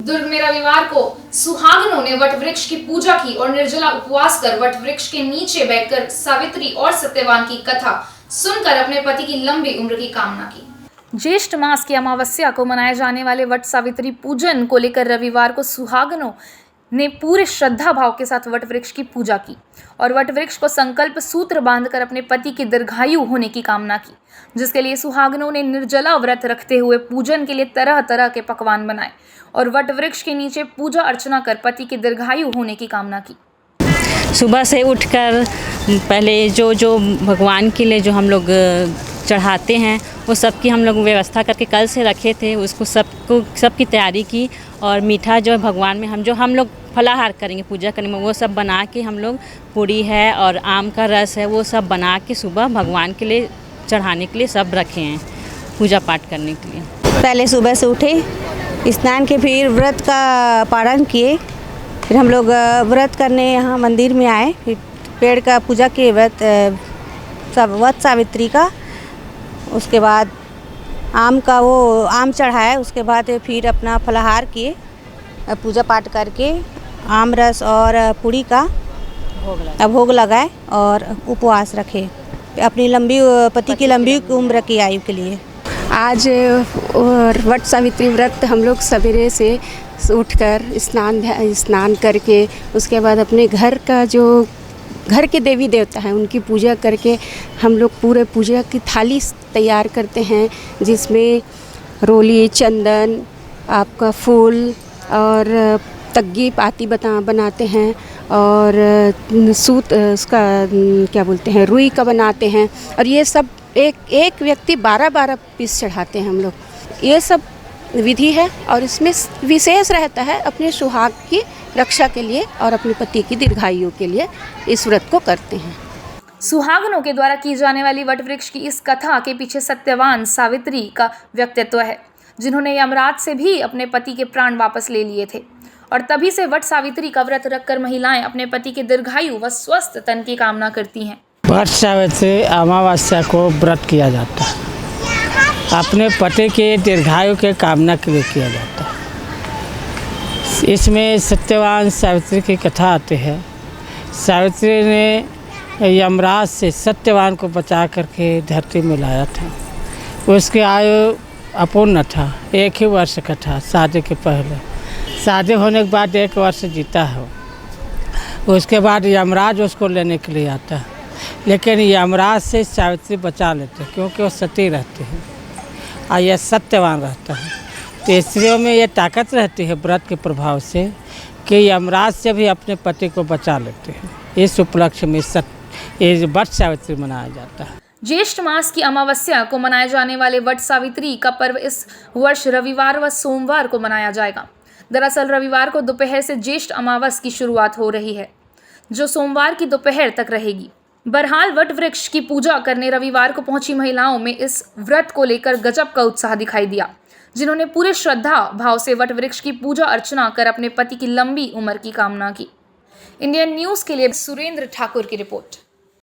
दुर्ग में रविवार को सुहागनों ने वट वृक्ष की पूजा की और निर्जला उपवास कर वट वृक्ष के नीचे बैठकर सावित्री और सत्यवान की कथा सुनकर अपने पति की लंबी उम्र की कामना की। ज्येष्ठ मास की अमावस्या को मनाए जाने वाले वट सावित्री पूजन को लेकर रविवार को सुहागनों ने पूरे श्रद्धा भाव के साथ वट वृक्ष की पूजा की और वट वृक्ष को संकल्प सूत्र बांधकर अपने पति की दीर्घायु होने की कामना की, जिसके लिए सुहागनों ने निर्जला व्रत रखते हुए पूजन के लिए तरह तरह के पकवान बनाए और वट वृक्ष के नीचे पूजा अर्चना कर पति की दीर्घायु होने की कामना की। सुबह से उठकर पहले जो भगवान के लिए जो हम लोग चढ़ाते हैं वो सब की हम लोग व्यवस्था करके कल से रखे थे, उसको सबकी तैयारी की और मीठा जो भगवान में हम लोग फलाहार करेंगे, पूजा करेंगे, वो सब बना के हम लोग पूड़ी है और आम का रस है वो सब बना के सुबह भगवान के लिए चढ़ाने के लिए सब रखे हैं पूजा पाठ करने के लिए। पहले सुबह से उठे, स्नान के फिर व्रत का पारण किए, फिर हम लोग व्रत करने यहाँ मंदिर में आए, फिर पेड़ का पूजा किए वट सावित्री का, उसके बाद आम चढ़ाया, उसके बाद फिर अपना फलाहार किए, पूजा पाठ करके आम रस और पूड़ी का भोग लगाए और उपवास रखे अपनी पति की लंबी उम्र की आयु के लिए। आज वट सावित्री व्रत हम लोग सवेरे से उठकर स्नान करके उसके बाद अपने घर के देवी देवता हैं उनकी पूजा करके हम लोग पूरे पूजा की थाली तैयार करते हैं, जिसमें रोली, चंदन, आपका फूल और तग्गी पाती बनाते हैं और सूत उसका क्या बोलते हैं रुई का बनाते हैं और ये सब एक व्यक्ति 12-12 पीस चढ़ाते हैं हम लोग। ये सब विधि है और इसमें विशेष रहता है अपने सुहाग की रक्षा के लिए और अपने पति की दीर्घायु के लिए इस व्रत को करते हैं। सुहागनों के द्वारा की जाने वाली वट वृक्ष की इस कथा के पीछे सत्यवान सावित्री का व्यक्तित्व है, जिन्होंने यमराज से भी अपने पति के प्राण वापस ले लिए थे और तभी से वट सावित्री का व्रत रखकर महिलाएं अपने पति के दीर्घायु व स्वस्थ तन की कामना करती हैं। वट सावित्री अमावस्या को व्रत किया जाता है, अपने पति के दीर्घायु के कामना के लिए किया जाता है। इसमें सत्यवान सावित्री की कथा आती है। सावित्री ने यमराज से सत्यवान को बचा करके धरती में लाया था। उसकी आयु अपूर्ण था, 1 ही वर्ष का था शादी के पहले। शादी होने के बाद 1 वर्ष जीता है। उसके बाद यमराज उसको लेने के लिए आता है, लेकिन यमराज से सावित्री बचा लेते क्योंकि वो सती रहती है और यह सत्यवान रहता है। तो स्त्रियों में ये ताकत रहती है व्रत के प्रभाव से कि यमराज से भी अपने पति को बचा लेते हैं। इस उपलक्ष्य में ये वट सावित्री मनाया जाता है। ज्येष्ठ मास की अमावस्या को मनाए जाने वाले वट सावित्री का पर्व इस वर्ष रविवार व सोमवार को मनाया जाएगा। दरअसल रविवार को दोपहर से ज्येष्ठ अमावस की शुरुआत हो रही है, जो सोमवार की दोपहर तक रहेगी। बहरहाल वट वृक्ष की पूजा करने रविवार को पहुंची महिलाओं में इस व्रत को लेकर गजब का उत्साह दिखाई दिया, जिन्होंने पूरे श्रद्धा भाव से वट वृक्ष की पूजा अर्चना कर अपने पति की लंबी उम्र की कामना की। इंडियन न्यूज़ के लिए सुरेंद्र ठाकुर की रिपोर्ट।